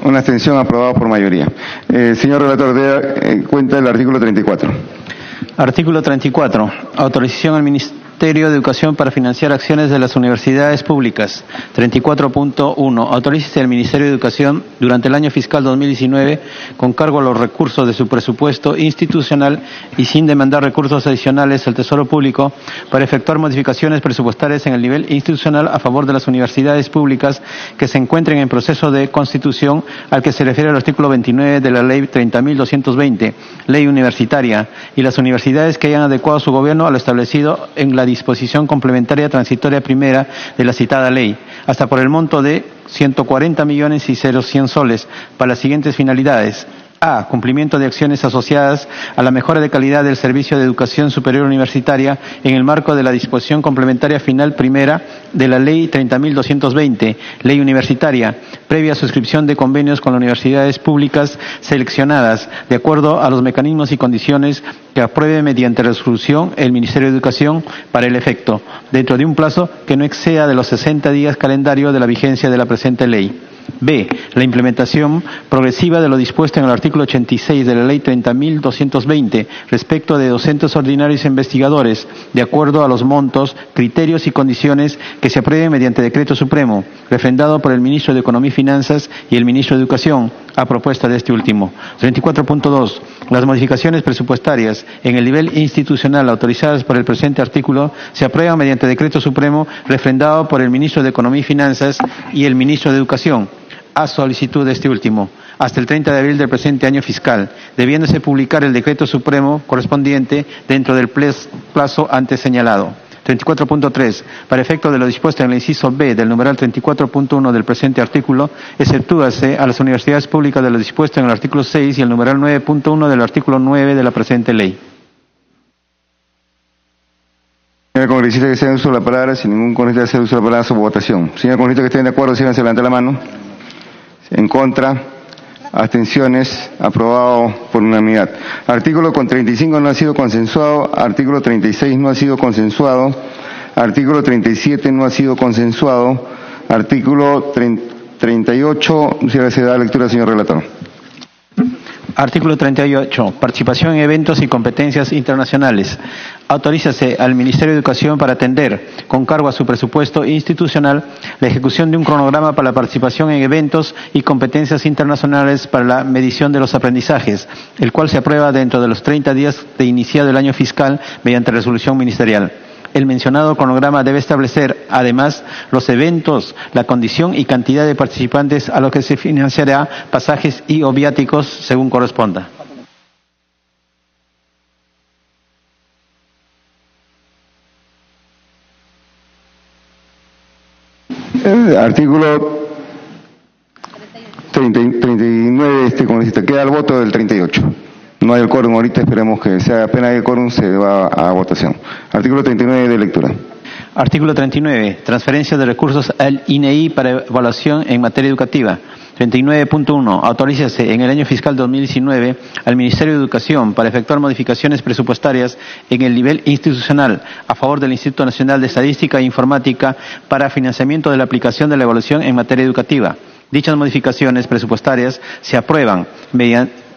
Una abstención, aprobado por mayoría. Señor relator, dé cuenta del artículo 34. Artículo 34. Autorización al Ministerio de Educación para financiar acciones de las universidades públicas. 34.1. Autoriza al Ministerio de Educación durante el año fiscal 2019 con cargo a los recursos de su presupuesto institucional y sin demandar recursos adicionales al Tesoro Público para efectuar modificaciones presupuestarias en el nivel institucional a favor de las universidades públicas que se encuentren en proceso de constitución al que se refiere el artículo 29 de la Ley 30.220, Ley Universitaria, y las universidades que hayan adecuado su gobierno a lo establecido en la disposición complementaria transitoria primera de la citada ley, hasta por el monto de 140.000.100 soles para las siguientes finalidades. A. Cumplimiento de acciones asociadas a la mejora de calidad del servicio de educación superior universitaria en el marco de la disposición complementaria final primera de la Ley 30.220, Ley Universitaria, previa suscripción de convenios con las universidades públicas seleccionadas, de acuerdo a los mecanismos y condiciones que apruebe mediante resolución el Ministerio de Educación para el efecto, dentro de un plazo que no exceda de los 60 días calendario de la vigencia de la presente ley. B. La implementación progresiva de lo dispuesto en el artículo 86 de la Ley 30.220 respecto de docentes ordinarios e investigadores, de acuerdo a los montos, criterios y condiciones que se aprueben mediante decreto supremo, refrendado por el Ministro de Economía y Finanzas y el Ministro de Educación, a propuesta de este último. 34.2. Las modificaciones presupuestarias en el nivel institucional autorizadas por el presente artículo se aprueban mediante decreto supremo refrendado por el Ministro de Economía y Finanzas y el Ministro de Educación, a solicitud de este último, hasta el 30 de abril del presente año fiscal, debiéndose publicar el decreto supremo correspondiente dentro del plazo antes señalado. 34.3. Para efecto de lo dispuesto en el inciso B del numeral 34.1 del presente artículo, exceptúase a las universidades públicas de lo dispuesto en el artículo 6 y el numeral 9.1 del artículo 9 de la presente ley. Señor congresista que sea en uso de la palabra, sin ningún congresista que sea en uso de la palabra, su votación. Señor congresista que estén de acuerdo, síganse levantando la mano. En contra, abstenciones, aprobado por unanimidad. Artículo con 35 no ha sido consensuado, artículo 36 no ha sido consensuado, artículo 37 no ha sido consensuado, artículo 38, se da lectura, señor relator. Artículo 38. Participación en eventos y competencias internacionales. Autorízase al Ministerio de Educación para atender, con cargo a su presupuesto institucional, la ejecución de un cronograma para la participación en eventos y competencias internacionales para la medición de los aprendizajes, el cual se aprueba dentro de los 30 días de iniciado el año fiscal mediante resolución ministerial. El mencionado cronograma debe establecer, además, los eventos, la condición y cantidad de participantes a los que se financiará pasajes y o viáticos según corresponda. Artículo 39, congresista. Queda el voto del 38. No hay el quórum ahorita, esperemos que sea apenas hay el quórum, se va a votación. Artículo 39 de lectura. Artículo 39. Transferencia de recursos al INEI para evaluación en materia educativa. 39.1. Autorízase en el año fiscal 2019 al Ministerio de Educación para efectuar modificaciones presupuestarias en el nivel institucional a favor del Instituto Nacional de Estadística e Informática para financiamiento de la aplicación de la evaluación en materia educativa. Dichas modificaciones presupuestarias se aprueban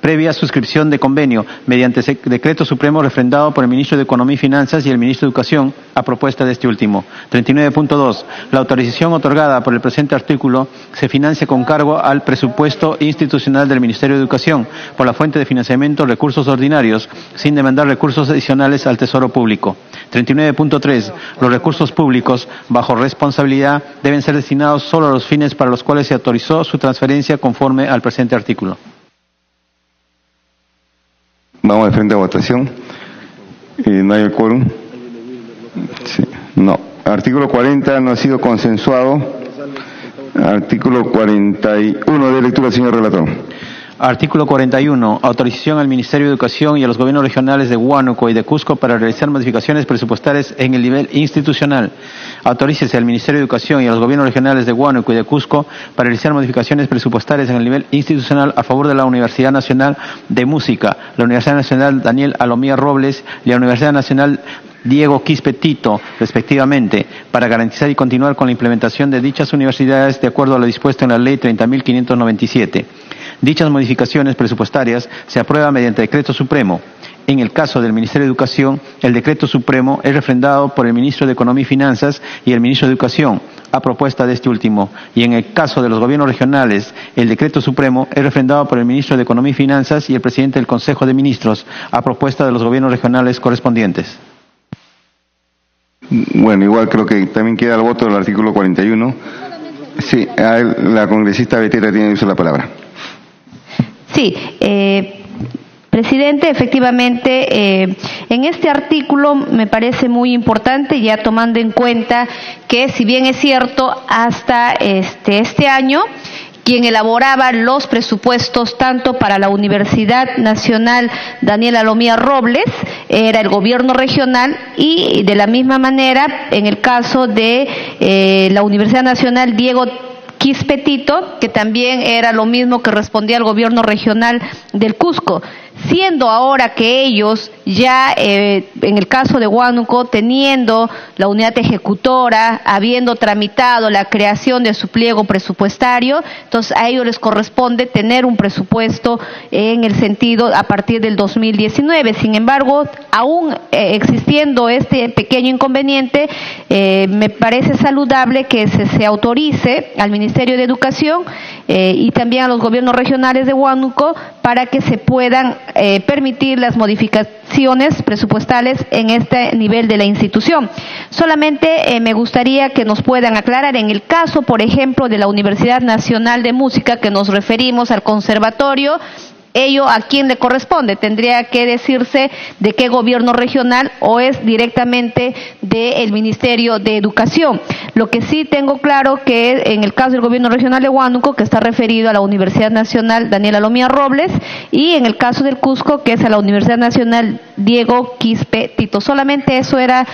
previa suscripción de convenio mediante decreto supremo refrendado por el Ministro de Economía y Finanzas y el Ministro de Educación a propuesta de este último. 39.2. La autorización otorgada por el presente artículo se financia con cargo al presupuesto institucional del Ministerio de Educación por la fuente de financiamiento recursos ordinarios, sin demandar recursos adicionales al Tesoro Público. 39.3. Los recursos públicos, bajo responsabilidad, deben ser destinados solo a los fines para los cuales se autorizó su transferencia conforme al presente artículo. Vamos de frente a votación. No hay el quórum. Sí. No. Artículo 40 no ha sido consensuado. Artículo 41 de lectura, señor relator. Artículo 41. Autorización al Ministerio de Educación y a los gobiernos regionales de Huánuco y de Cusco para realizar modificaciones presupuestarias en el nivel institucional. Autorícese al Ministerio de Educación y a los gobiernos regionales de Huánuco y de Cusco para realizar modificaciones presupuestarias en el nivel institucional a favor de la Universidad Nacional de Música, la Universidad Nacional Daniel Alomía Robles y la Universidad Nacional Diego Quispe Tito, respectivamente, para garantizar y continuar con la implementación de dichas universidades de acuerdo a lo dispuesto en la Ley 30.597. Dichas modificaciones presupuestarias se aprueban mediante decreto supremo. En el caso del Ministerio de Educación, el decreto supremo es refrendado por el Ministro de Economía y Finanzas y el Ministro de Educación, a propuesta de este último. Y en el caso de los gobiernos regionales, el decreto supremo es refrendado por el Ministro de Economía y Finanzas y el Presidente del Consejo de Ministros, a propuesta de los gobiernos regionales correspondientes. Bueno, igual creo que también queda el voto del artículo 41. Sí, la congresista Betera tiene uso de la palabra. Sí, presidente, efectivamente, en este artículo me parece muy importante, ya tomando en cuenta que, si bien es cierto, hasta este año, quien elaboraba los presupuestos tanto para la Universidad Nacional Daniel Alomía Robles era el gobierno regional, y de la misma manera en el caso de la Universidad Nacional Diego Quispe Tito, que también era lo mismo, que respondía al gobierno regional del Cusco. Siendo ahora que ellos ya, en el caso de Huánuco, teniendo la unidad ejecutora, habiendo tramitado la creación de su pliego presupuestario, entonces a ellos les corresponde tener un presupuesto en el sentido a partir del 2019. Sin embargo, aún existiendo este pequeño inconveniente, me parece saludable que se autorice al Ministerio de Educación y también a los gobiernos regionales de Huánuco para que se puedan permitir las modificaciones presupuestales en este nivel de la institución. Solamente me gustaría que nos puedan aclarar, en el caso, por ejemplo, de la Universidad Nacional de Música, que nos referimos al conservatorio, ello a quién le corresponde, tendría que decirse de qué gobierno regional o es directamente del Ministerio de Educación. Lo que sí tengo claro que en el caso del gobierno regional de Huánuco, que está referido a la Universidad Nacional Daniel Alomía Robles, y en el caso del Cusco, que es a la Universidad Nacional Diego Quispe Tito. Solamente eso era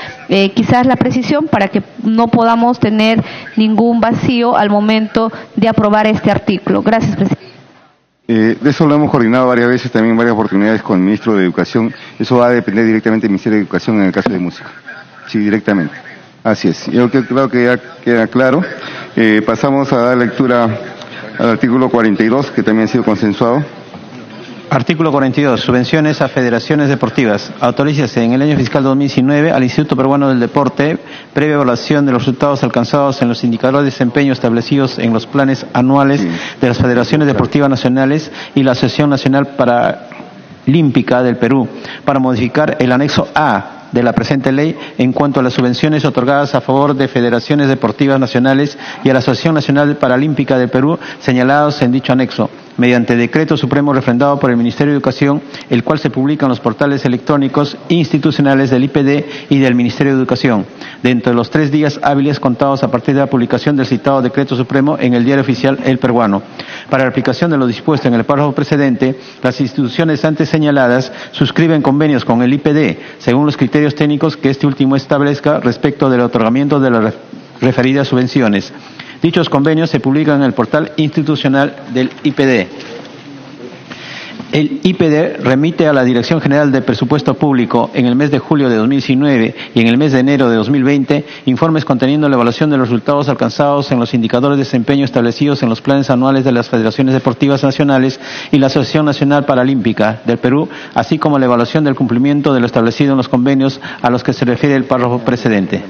quizás la precisión para que no podamos tener ningún vacío al momento de aprobar este artículo. Gracias, presidente. De eso lo hemos coordinado varias veces, también en varias oportunidades con el Ministro de Educación. Eso va a depender directamente del Ministerio de Educación en el caso de música. Sí, directamente. Así es. Yo creo que ya queda claro. Pasamos a dar lectura al artículo 42, que también ha sido consensuado. Artículo 42. Subvenciones a federaciones deportivas. Autorícese en el año fiscal 2019 al Instituto Peruano del Deporte, previa evaluación de los resultados alcanzados en los indicadores de desempeño establecidos en los planes anuales de las federaciones deportivas nacionales y la Asociación Nacional Paralímpica del Perú, para modificar el anexo A de la presente ley en cuanto a las subvenciones otorgadas a favor de federaciones deportivas nacionales y a la Asociación Nacional Paralímpica del Perú señalados en dicho anexo, mediante decreto supremo refrendado por el Ministerio de Educación, el cual se publica en los portales electrónicos institucionales del IPD y del Ministerio de Educación, dentro de los 3 días hábiles contados a partir de la publicación del citado decreto supremo en el Diario Oficial El Peruano. Para la aplicación de lo dispuesto en el párrafo precedente, las instituciones antes señaladas suscriben convenios con el IPD, según los criterios técnicos que este último establezca respecto del otorgamiento de las referidas subvenciones. Dichos convenios se publican en el portal institucional del IPD. El IPD remite a la Dirección General de Presupuesto Público en el mes de julio de 2019 y en el mes de enero de 2020 informes conteniendo la evaluación de los resultados alcanzados en los indicadores de desempeño establecidos en los planes anuales de las Federaciones Deportivas Nacionales y la Asociación Nacional Paralímpica del Perú, así como la evaluación del cumplimiento de lo establecido en los convenios a los que se refiere el párrafo precedente.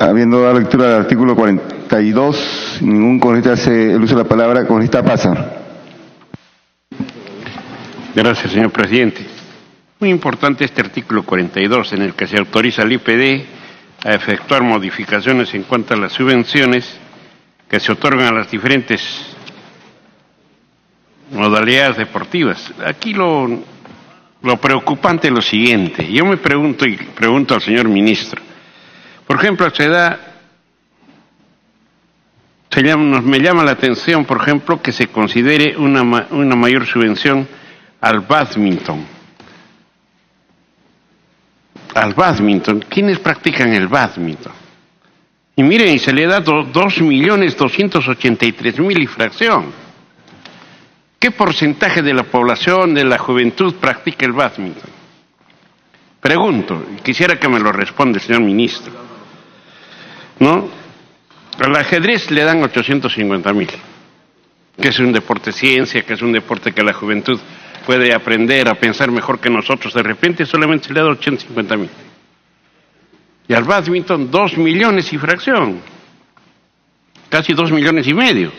Habiendo dado lectura del artículo 42, ningún congresista hace el uso de la palabra. Congresista pasa. Gracias, señor presidente. Muy importante este artículo 42, en el que se autoriza al IPD a efectuar modificaciones en cuanto a las subvenciones que se otorgan a las diferentes modalidades deportivas. Aquí lo preocupante es lo siguiente. Yo me pregunto y pregunto al señor ministro. Por ejemplo, me llama la atención, por ejemplo, que se considere una mayor subvención al bádminton. ¿Quiénes practican el bádminton? Y miren, se le da 2.283.000 y fracción. ¿Qué porcentaje de la población, de la juventud, practica el bádminton? Pregunto, y quisiera que me lo responda el señor ministro, ¿no? Al ajedrez le dan 850.000, que es un deporte ciencia, que es un deporte que la juventud puede aprender a pensar mejor que nosotros. De repente solamente se le da 850.000. Y al bádminton 2 millones y fracción, casi 2 millones y medio.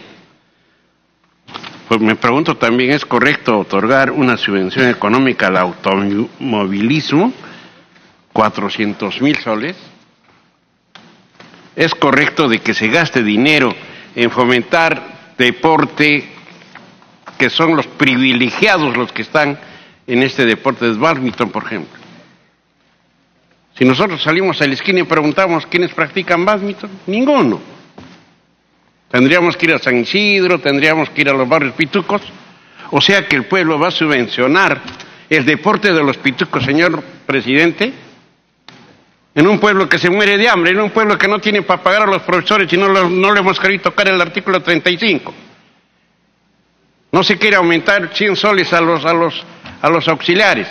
Pues me pregunto también, ¿es correcto otorgar una subvención económica al automovilismo, 400.000 soles? ¿Es correcto de que se gaste dinero en fomentar deporte, que son los privilegiados los que están en este deporte de bádminton, por ejemplo? Si nosotros salimos a la esquina y preguntamos quiénes practican bádminton, ninguno. Tendríamos que ir a San Isidro, tendríamos que ir a los barrios pitucos. O sea que el pueblo va a subvencionar el deporte de los pitucos, señor presidente, en un pueblo que se muere de hambre, en un pueblo que no tiene para pagar a los profesores y no le hemos querido tocar el artículo 35. No se quiere aumentar 100 soles a los auxiliares.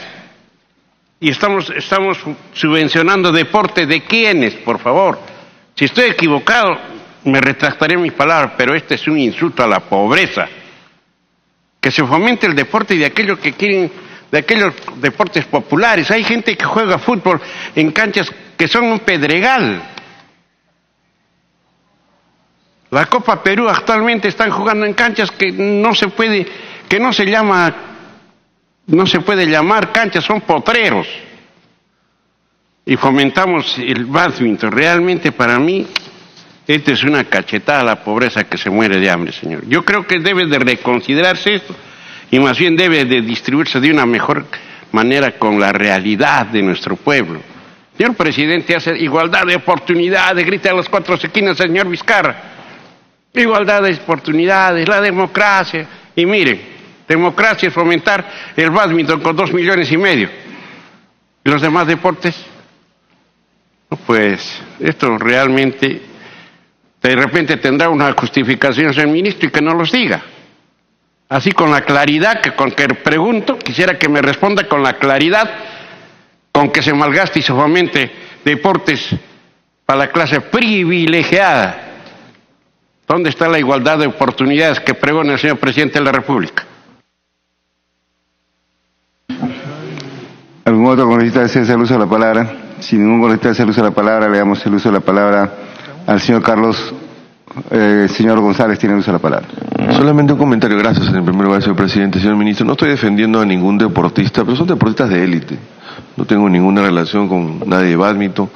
Y estamos subvencionando deporte de quiénes, por favor. Si estoy equivocado, me retractaré mis palabras, pero este es un insulto a la pobreza. Que se fomente el deporte de aquellos que quieren, de aquellos deportes populares. Hay gente que juega fútbol en canchas que son un pedregal. La Copa Perú actualmente están jugando en canchas que no se puede llamar canchas, son potreros. Y fomentamos el bádminton. Realmente para mí, esta es una cachetada a la pobreza que se muere de hambre, señor. Yo creo que debe de reconsiderarse esto y más bien debe de distribuirse de una mejor manera con la realidad de nuestro pueblo. Señor presidente, hace igualdad de oportunidades, grita a las 4 esquinas, señor Vizcarra. Igualdad de oportunidades, la democracia. Y miren, democracia es fomentar el bádminton con 2 millones y medio. ¿Y los demás deportes? No, pues esto realmente de repente tendrá una justificación, señor ministro, y que no los diga. Así con la claridad con que pregunto, quisiera que me responda con la claridad con que se malgaste y se fomente deportes para la clase privilegiada. ¿Dónde está la igualdad de oportunidades que pregona el señor presidente de la República? ¿Algún otro congresista desea hacer uso de la palabra? Si ningún congresista desea hacer uso de la palabra, le damos el uso de la palabra al señor Carlos. Señor González tiene el uso de la palabra. Solamente un comentario, gracias en primer lugar, señor presidente. Señor ministro, no estoy defendiendo a ningún deportista, pero son deportistas de élite. No tengo ninguna relación con nadie de bádminton,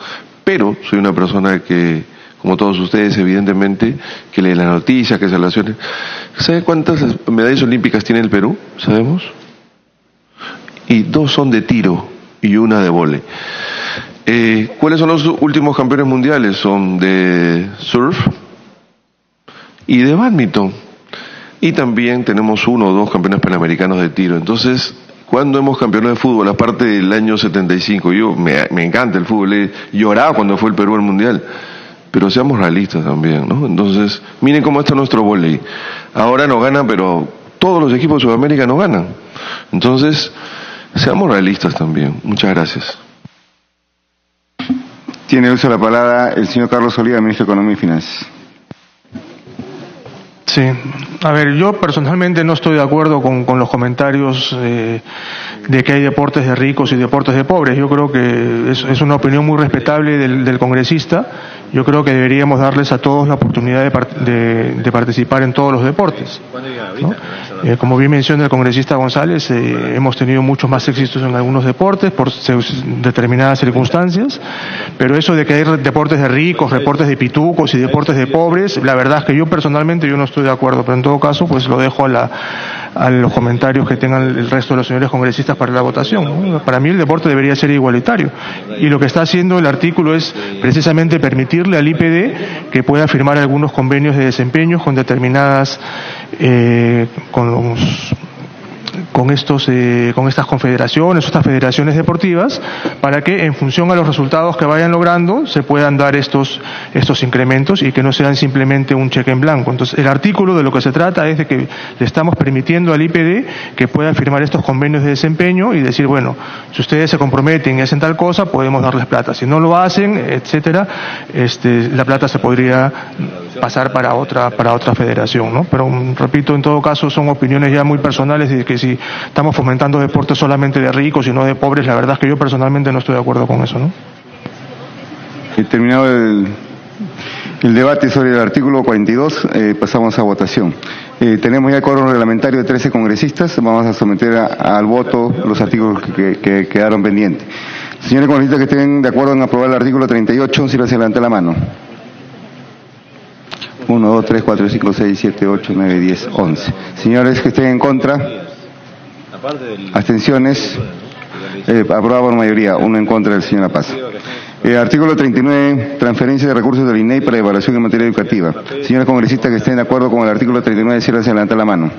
pero soy una persona que, como todos ustedes, evidentemente, que lee las noticias, que se relaciona. ¿Sabe cuántas medallas olímpicas tiene el Perú? ¿Sabemos? Y 2 son de tiro y 1 de vóley. ¿Cuáles son los últimos campeones mundiales? Son de surf y de bádminton. Y también tenemos 1 o 2 campeones panamericanos de tiro. Entonces, ¿cuándo hemos campeonado de fútbol? Aparte del año 75. Yo me encanta el fútbol. He llorado cuando fue el Perú al mundial. Pero seamos realistas también, ¿no? Entonces, miren cómo está nuestro vóley. Ahora no gana, pero todos los equipos de Sudamérica no ganan. Entonces, seamos realistas también. Muchas gracias. Tiene uso de la palabra el señor Carlos Oliva, ministro de Economía y Finanzas. Sí, a ver, yo personalmente no estoy de acuerdo con los comentarios de que hay deportes de ricos y deportes de pobres. Yo creo que es una opinión muy respetable del congresista. Yo creo que deberíamos darles a todos la oportunidad de participar en todos los deportes, ¿no? Como bien menciona el congresista González, hemos tenido muchos más éxitos en algunos deportes por determinadas circunstancias, pero eso de que hay deportes de ricos, deportes de pitucos y deportes de pobres, la verdad es que yo personalmente no estoy de acuerdo, pero en todo caso pues lo dejo a los comentarios que tengan el resto de los señores congresistas para la votación, ¿no? Para mí el deporte debería ser igualitario y lo que está haciendo el artículo es precisamente permitirle al IPD que pueda firmar algunos convenios de desempeño con determinadas con con estas confederaciones, estas federaciones deportivas, para que en función a los resultados que vayan logrando se puedan dar estos incrementos y que no sean simplemente un cheque en blanco. Entonces, el artículo de lo que se trata es de que le estamos permitiendo al IPD que pueda firmar estos convenios de desempeño y decir, bueno, si ustedes se comprometen y hacen tal cosa, podemos darles plata. Si no lo hacen, etcétera, la plata se podría pasar para otra federación, ¿no? Pero repito, en todo caso son opiniones ya muy personales de que si estamos fomentando deportes solamente de ricos y no de pobres, la verdad es que yo personalmente no estoy de acuerdo con eso, ¿no? Terminado el debate sobre el artículo 42, pasamos a votación. Tenemos ya quórum reglamentario de 13 congresistas. Vamos a someter al voto los artículos que quedaron pendientes. Señores congresistas que estén de acuerdo en aprobar el artículo 38, si se levanta la mano. 1, 2, 3, 4, 5, 6, 7, 8, 9, 10, 11. Señores que estén en contra. Abstenciones. Aprobado por mayoría. 1 en contra del señor Paz. Artículo 39, transferencia de recursos del INEI para evaluación en materia educativa. Señores congresistas que estén de acuerdo con el artículo 39, se levanta la mano.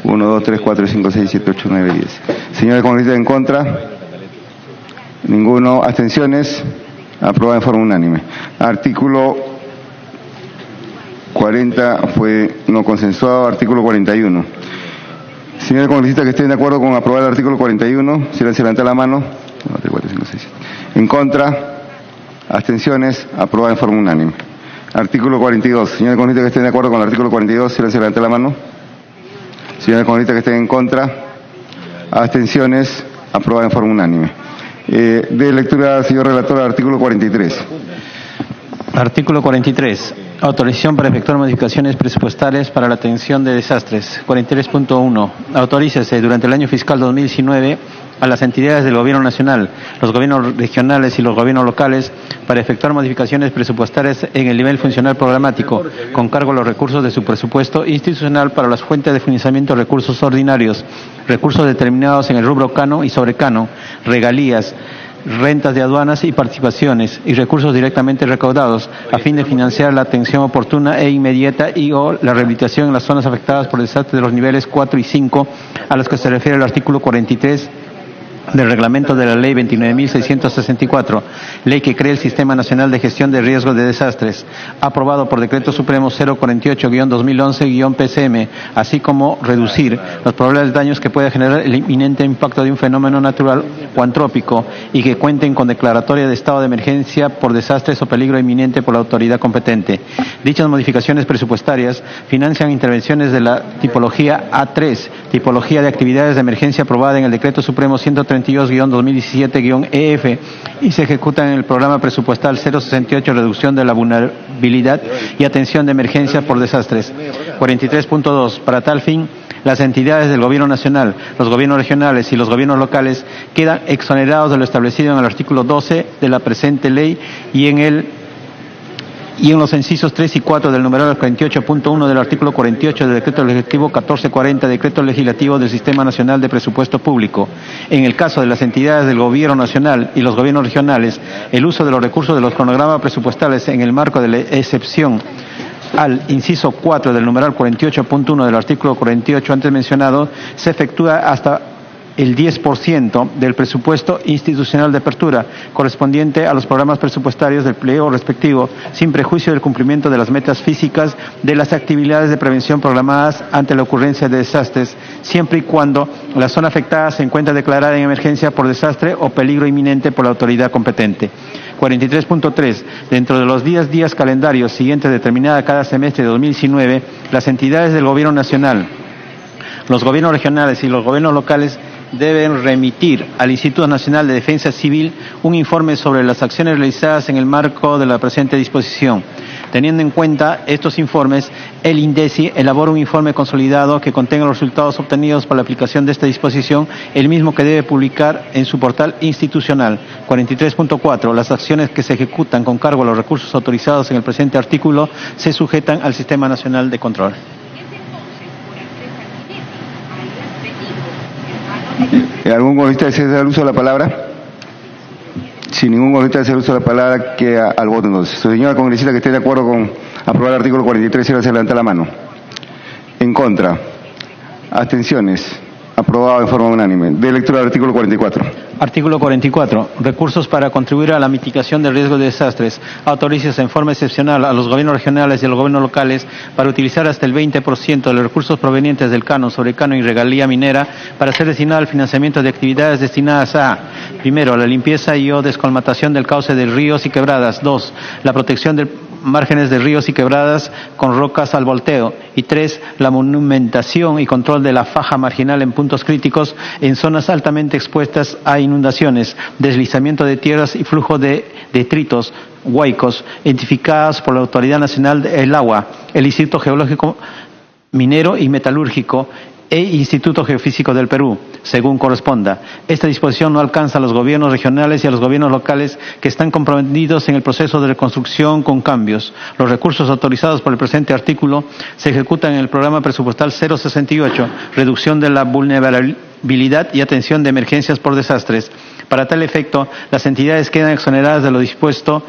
1, 2, 3, 4, 5, 6, 7, 8, 9, 10. Señores congresistas en contra. Ninguno. Abstenciones. Aprobado en forma unánime. Artículo 40 fue no consensuado. Artículo 41. Señores congresistas que estén de acuerdo con aprobar el artículo 41, se levanta la mano. 1, 2, 3, 4, 5, 6, 7. En contra, abstenciones, aprobado en forma unánime. Artículo 42. Señores congresistas que estén de acuerdo con el artículo 42, se levanta la mano. Señores congresistas que estén en contra, abstenciones, aprobado en forma unánime. De lectura, señor relator, al artículo 43. Artículo 43. Autorización para efectuar modificaciones presupuestales para la atención de desastres. 43.1. Autorícese durante el año fiscal 2019 a las entidades del Gobierno Nacional, los gobiernos regionales y los gobiernos locales para efectuar modificaciones presupuestarias en el nivel funcional programático, con cargo a los recursos de su presupuesto institucional para las fuentes de financiamiento de recursos ordinarios, recursos determinados en el rubro cano y sobrecano, regalías, rentas de aduanas y participaciones y recursos directamente recaudados a fin de financiar la atención oportuna e inmediata y o la rehabilitación en las zonas afectadas por desastres de los niveles 4 y 5 a los que se refiere el artículo 43 del reglamento de la ley 29.664, ley que crea el Sistema Nacional de Gestión de Riesgos de Desastres, aprobado por Decreto Supremo 048-2011-PCM, así como reducir los probables daños que pueda generar el inminente impacto de un fenómeno natural o antrópico y que cuenten con declaratoria de estado de emergencia por desastres o peligro inminente por la autoridad competente. Dichas modificaciones presupuestarias financian intervenciones de la tipología A3, tipología de actividades de emergencia aprobada en el Decreto Supremo 132-2017-EF y se ejecutan en el programa presupuestal 068, reducción de la vulnerabilidad y atención de emergencia por desastres. 43.2. Para tal fin, las entidades del Gobierno Nacional, los gobiernos regionales y los gobiernos locales quedan exonerados de lo establecido en el artículo 12 de la presente ley y en los incisos 3 y 4 del numeral 48.1 del artículo 48 del Decreto Legislativo 1440, Decreto Legislativo del Sistema Nacional de Presupuesto Público. En el caso de las entidades del Gobierno Nacional y los gobiernos regionales, el uso de los recursos de los cronogramas presupuestales en el marco de la excepción al inciso 4 del numeral 48.1 del artículo 48 antes mencionado, se efectúa hasta el 10% del presupuesto institucional de apertura correspondiente a los programas presupuestarios del pliego respectivo, sin prejuicio del cumplimiento de las metas físicas de las actividades de prevención programadas ante la ocurrencia de desastres, siempre y cuando la zona afectada se encuentre declarada en emergencia por desastre o peligro inminente por la autoridad competente. 43.3. Dentro de los días calendarios siguientes determinada cada semestre de 2019, las entidades del Gobierno Nacional, los gobiernos regionales y los gobiernos locales deben remitir al Instituto Nacional de Defensa Civil un informe sobre las acciones realizadas en el marco de la presente disposición. Teniendo en cuenta estos informes, el INDECI elabora un informe consolidado que contenga los resultados obtenidos por la aplicación de esta disposición, el mismo que debe publicar en su portal institucional. 43.4. Las acciones que se ejecutan con cargo a los recursos autorizados en el presente artículo se sujetan al Sistema Nacional de Control. ¿Algún congresista desea dar uso de la palabra? Si ningún congresista desea dar uso de la palabra, queda al voto entonces. Señora congresista que esté de acuerdo con aprobar el artículo 43, se levanta la mano. En contra. Abstenciones. Aprobado en forma unánime. De lectura del artículo 44. Artículo 44. Recursos para contribuir a la mitigación del riesgo de desastres. Autoriza en forma excepcional a los gobiernos regionales y a los gobiernos locales para utilizar hasta el 20% de los recursos provenientes del canon, sobrecanon y regalía minera para ser destinado al financiamiento de actividades destinadas a, primero, la limpieza y o descolmatación del cauce de ríos y quebradas. 2. La protección de márgenes de ríos y quebradas con rocas al volteo. Y 3. La monumentación y control de la faja marginal en puntos críticos en zonas altamente expuestas a inundaciones, deslizamiento de tierras y flujo de detritos, huaicos, identificadas por la Autoridad Nacional del Agua, el Instituto Geológico, Minero y Metalúrgico e Instituto Geofísico del Perú, según corresponda. Esta disposición no alcanza a los gobiernos regionales y a los gobiernos locales que están comprometidos en el proceso de reconstrucción con cambios. Los recursos autorizados por el presente artículo se ejecutan en el programa presupuestal 068, reducción de la vulnerabilidad y atención de emergencias por desastres. Para tal efecto, las entidades quedan exoneradas de lo dispuesto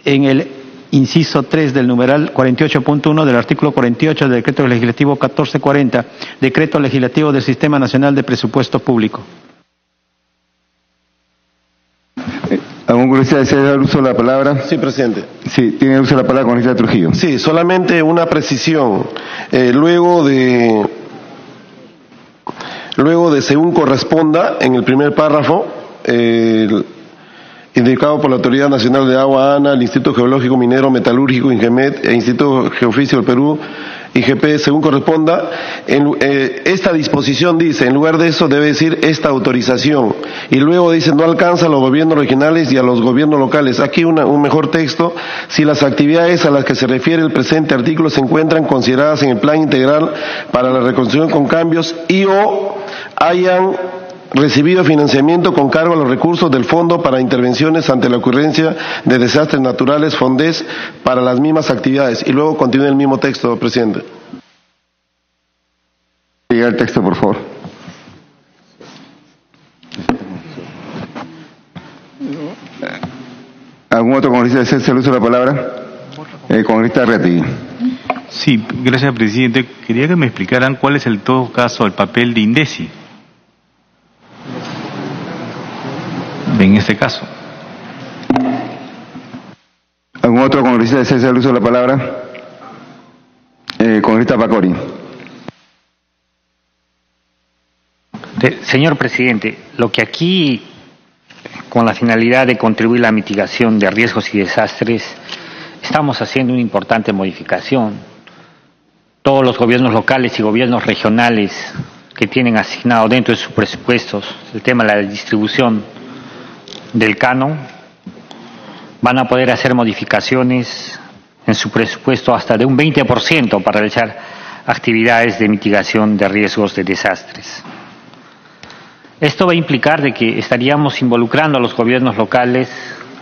en el inciso 3 del numeral 48.1 del artículo 48 del Decreto Legislativo 1440, Decreto Legislativo del Sistema Nacional de Presupuesto Público. ¿Algún congresista desea dar uso de la palabra? Sí, presidente. Sí, tiene uso de la palabra congresista Trujillo. Sí, solamente una precisión. Luego de según corresponda, en el primer párrafo, indicado por la Autoridad Nacional de Agua, ANA, el Instituto Geológico, Minero, Metalúrgico, INGEMET, e Instituto Geofísico del Perú, IGP, según corresponda, esta disposición dice, en lugar de eso debe decir esta autorización, y luego dice, no alcanza a los gobiernos regionales y a los gobiernos locales. Aquí un mejor texto, si las actividades a las que se refiere el presente artículo se encuentran consideradas en el Plan Integral para la Reconstrucción con Cambios y o hayan recibido financiamiento con cargo a los recursos del Fondo para Intervenciones ante la ocurrencia de desastres naturales, FONDES, para las mismas actividades. Y luego continúa el mismo texto, presidente. Llega el texto, por favor. ¿Algún otro congresista desea el uso de la palabra? Congresista Reategui. Sí, gracias, presidente. Quería que me explicaran cuál es, en todo caso, el papel de INDECI en este caso. ¿Algún otro congresista desea el uso de la palabra? Congresista Pacori. Señor presidente, lo que aquí, con la finalidad de contribuir a la mitigación de riesgos y desastres, estamos haciendo una importante modificación. Todos los gobiernos locales y gobiernos regionales que tienen asignado dentro de sus presupuestos el tema de la distribución del canon van a poder hacer modificaciones en su presupuesto hasta de un 20% para realizar actividades de mitigación de riesgos de desastres. Esto va a implicar de que estaríamos involucrando a los gobiernos locales,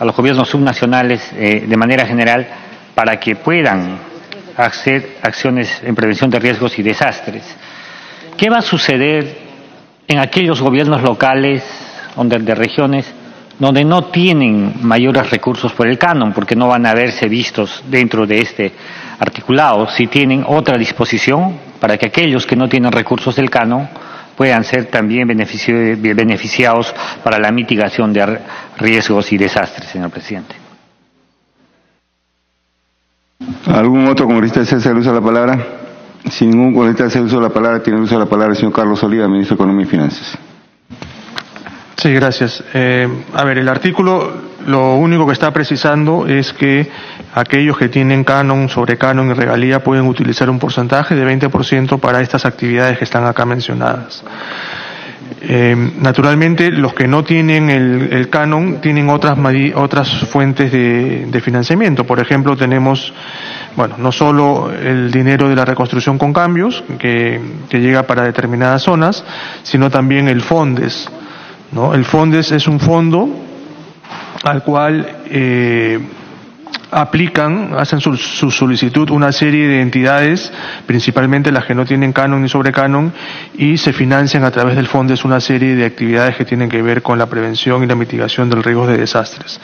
a los gobiernos subnacionales de manera general para que puedan hacer acciones en prevención de riesgos y desastres. ¿Qué va a suceder en aquellos gobiernos locales de regiones donde no tienen mayores recursos por el canon, porque no van a verse vistos dentro de este articulado, si tienen otra disposición para que aquellos que no tienen recursos del canon puedan ser también beneficiados para la mitigación de riesgos y desastres, señor presidente? ¿Algún otro congresista desea el uso de la palabra? Si ningún congresista desea el uso de la palabra, tiene el uso de la palabra el señor Carlos Oliva, ministro de Economía y Finanzas. Sí, gracias. El artículo lo único que está precisando es que aquellos que tienen canon, sobrecanon y regalía pueden utilizar un porcentaje de 20% para estas actividades que están acá mencionadas. Naturalmente, los que no tienen el canon tienen otras fuentes de financiamiento. Por ejemplo, tenemos, no solo el dinero de la reconstrucción con cambios, que llega para determinadas zonas, sino también el FONDES, ¿no? El FONDES es un fondo al cual hacen su solicitud una serie de entidades, principalmente las que no tienen canon ni sobrecanon, y se financian a través del FONDES una serie de actividades que tienen que ver con la prevención y la mitigación del riesgo de desastres.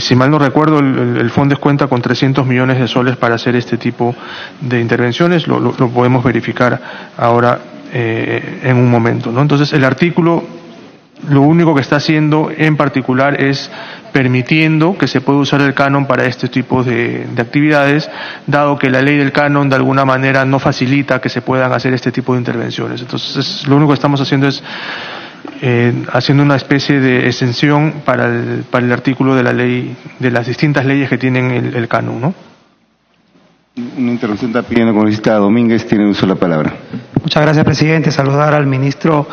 Si mal no recuerdo, el FONDES cuenta con 300 millones de soles para hacer este tipo de intervenciones, lo podemos verificar ahora en un momento, ¿no? Entonces, el artículo lo único que está haciendo en particular es permitiendo que se pueda usar el canon para este tipo de actividades, dado que la ley del canon de alguna manera no facilita que se puedan hacer este tipo de intervenciones. Entonces, lo único que estamos haciendo es haciendo una especie de exención para el artículo de la ley, de las distintas leyes que tienen el canon, ¿no? Una intervención está pidiendo el congresista Domínguez, tiene uso de la palabra. Muchas gracias, presidente. Saludar al ministro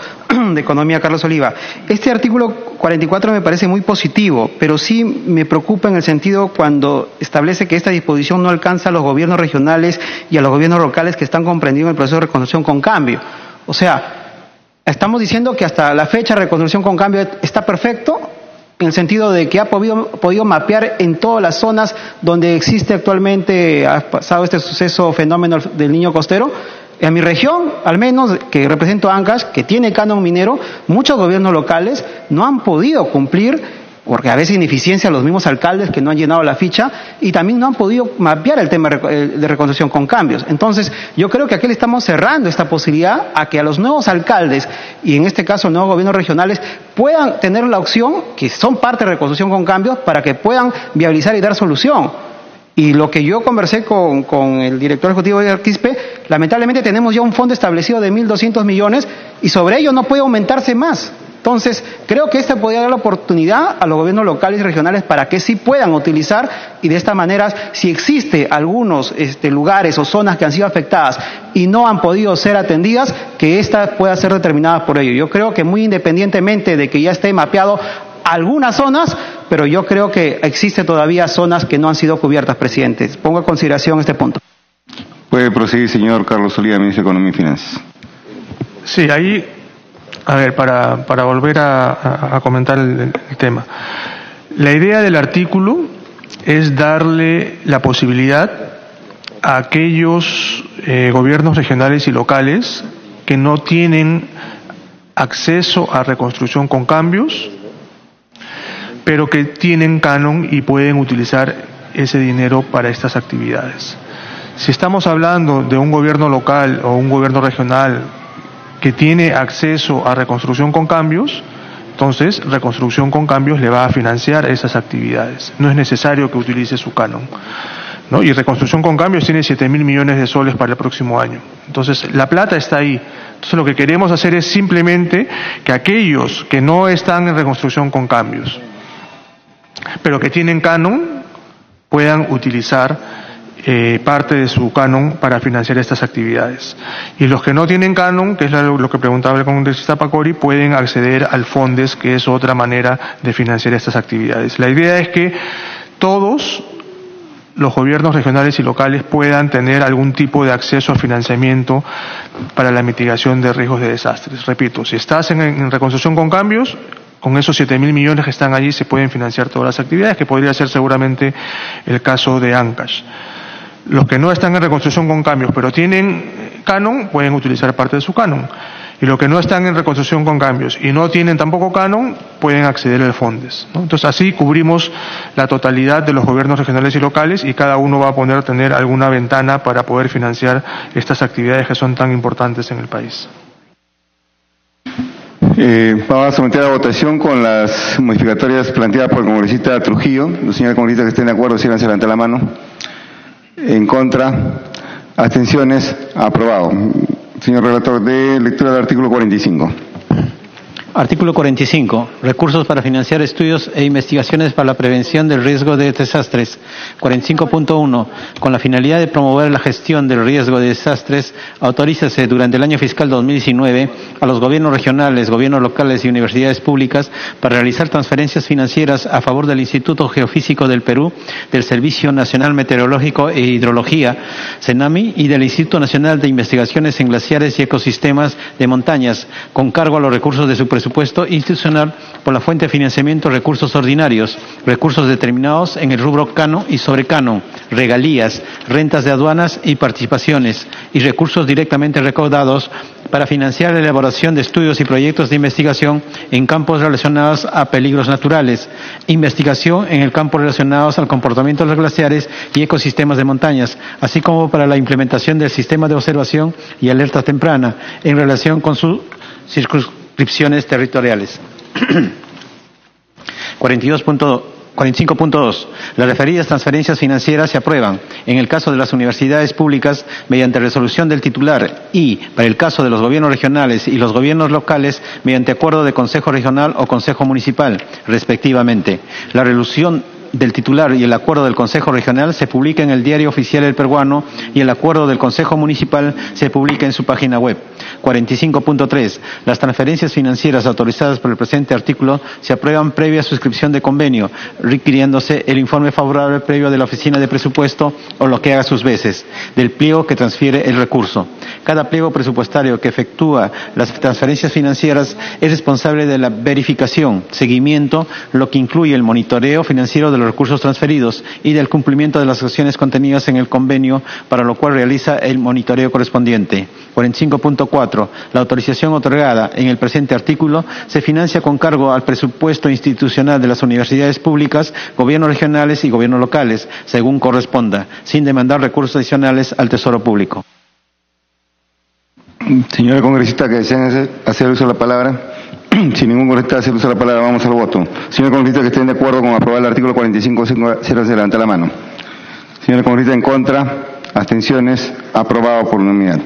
de Economía, Carlos Oliva. Este artículo 44 me parece muy positivo, pero sí me preocupa en el sentido cuando establece que esta disposición no alcanza a los gobiernos regionales y a los gobiernos locales que están comprendidos en el proceso de reconstrucción con cambio. O sea, estamos diciendo que hasta la fecha de reconstrucción con cambio está perfecto, en el sentido de que ha podido mapear en todas las zonas donde existe actualmente, ha pasado este suceso fenómeno del niño costero. En mi región, al menos, que represento Ancash, que tiene canon minero, muchos gobiernos locales no han podido cumplir, porque a veces ineficiencia los mismos alcaldes que no han llenado la ficha, y también no han podido mapear el tema de reconstrucción con cambios. Entonces, yo creo que aquí le estamos cerrando esta posibilidad a que a los nuevos alcaldes, y en este caso nuevos gobiernos regionales, puedan tener la opción, que son parte de reconstrucción con cambios, para que puedan viabilizar y dar solución. Y lo que yo conversé con el director ejecutivo de Quispe, lamentablemente tenemos ya un fondo establecido de 1.200 millones y sobre ello no puede aumentarse más. Entonces, creo que esta podría dar la oportunidad a los gobiernos locales y regionales para que sí puedan utilizar, y de esta manera, si existe algunos lugares o zonas que han sido afectadas y no han podido ser atendidas, que esta pueda ser determinada por ello. Yo creo que muy independientemente de que ya esté mapeado algunas zonas, pero yo creo que existe todavía zonas que no han sido cubiertas, presidente. Pongo en consideración este punto. Puede proseguir, señor Carlos Oliva, ministro de Economía y Finanzas. Sí, ahí, a ver, para volver a comentar el tema. La idea del artículo es darle la posibilidad a aquellos gobiernos regionales y locales que no tienen acceso a reconstrucción con cambios, pero que tienen canon y pueden utilizar ese dinero para estas actividades. Si estamos hablando de un gobierno local o un gobierno regional que tiene acceso a reconstrucción con cambios, entonces reconstrucción con cambios le va a financiar esas actividades. No es necesario que utilice su canon, ¿no? Y reconstrucción con cambios tiene 7.000 millones de soles para el próximo año. Entonces, la plata está ahí. Entonces, lo que queremos hacer es simplemente que aquellos que no están en reconstrucción con cambios, pero que tienen canon, puedan utilizar parte de su canon para financiar estas actividades. Y los que no tienen canon, que es lo que preguntaba el congresista Pacori, pueden acceder al FONDES, que es otra manera de financiar estas actividades. La idea es que todos los gobiernos regionales y locales puedan tener algún tipo de acceso a financiamiento para la mitigación de riesgos de desastres. Repito, si estás en reconstrucción con cambios, con esos 7.000 millones que están allí se pueden financiar todas las actividades, que podría ser seguramente el caso de Ancash. Los que no están en reconstrucción con cambios, pero tienen canon, pueden utilizar parte de su canon. Y los que no están en reconstrucción con cambios y no tienen tampoco canon, pueden acceder al FONDES, ¿no? Entonces, así cubrimos la totalidad de los gobiernos regionales y locales, y cada uno va a poder tener alguna ventana para poder financiar estas actividades que son tan importantes en el país. Vamos a someter a votación con las modificatorias planteadas por el congresista Trujillo. Los señores congresistas que estén de acuerdo, síganse levantar la mano. En contra, abstenciones, aprobado. Señor relator, de lectura del artículo 45. Artículo 45. Recursos para financiar estudios e investigaciones para la prevención del riesgo de desastres. 45.1. Con la finalidad de promover la gestión del riesgo de desastres, autorízase durante el año fiscal 2019 a los gobiernos regionales, gobiernos locales y universidades públicas para realizar transferencias financieras a favor del Instituto Geofísico del Perú, del Servicio Nacional Meteorológico e Hidrología, CENAMI, y del Instituto Nacional de Investigaciones en Glaciares y Ecosistemas de Montañas, con cargo a los recursos de su presupuesto presupuesto institucional por la fuente de financiamiento recursos ordinarios, recursos determinados en el rubro canon y sobrecanon, regalías, rentas de aduanas y participaciones, y recursos directamente recaudados para financiar la elaboración de estudios y proyectos de investigación en campos relacionados a peligros naturales, investigación en el campo relacionados al comportamiento de los glaciares y ecosistemas de montañas, así como para la implementación del sistema de observación y alerta temprana en relación con sus circunscripciones territoriales. 45.2. Las referidas transferencias financieras se aprueban, en el caso de las universidades públicas, mediante resolución del titular y, para el caso de los gobiernos regionales y los gobiernos locales, mediante acuerdo de Consejo Regional o Consejo Municipal, respectivamente. La resolución del titular y el acuerdo del Consejo Regional se publica en el Diario Oficial del Peruano y el acuerdo del Consejo Municipal se publica en su página web. 45.3. Las transferencias financieras autorizadas por el presente artículo se aprueban previa suscripción de convenio, requiriéndose el informe favorable previo de la Oficina de Presupuesto o lo que haga sus veces, del pliego que transfiere el recurso. Cada pliego presupuestario que efectúa las transferencias financieras es responsable de la verificación, seguimiento, lo que incluye el monitoreo financiero de los recursos transferidos y del cumplimiento de las acciones contenidas en el convenio, para lo cual realiza el monitoreo correspondiente. 45.4. La autorización otorgada en el presente artículo se financia con cargo al presupuesto institucional de las universidades públicas, gobiernos regionales y gobiernos locales, según corresponda, sin demandar recursos adicionales al Tesoro Público. Señora congresista que desean hacer uso de la palabra. Si ningún congresista hace uso de la palabra, vamos al voto. Señora congresista que estén de acuerdo con aprobar el artículo 45.0, se levanta la mano. Señora congresista en contra, abstenciones, aprobado por unanimidad.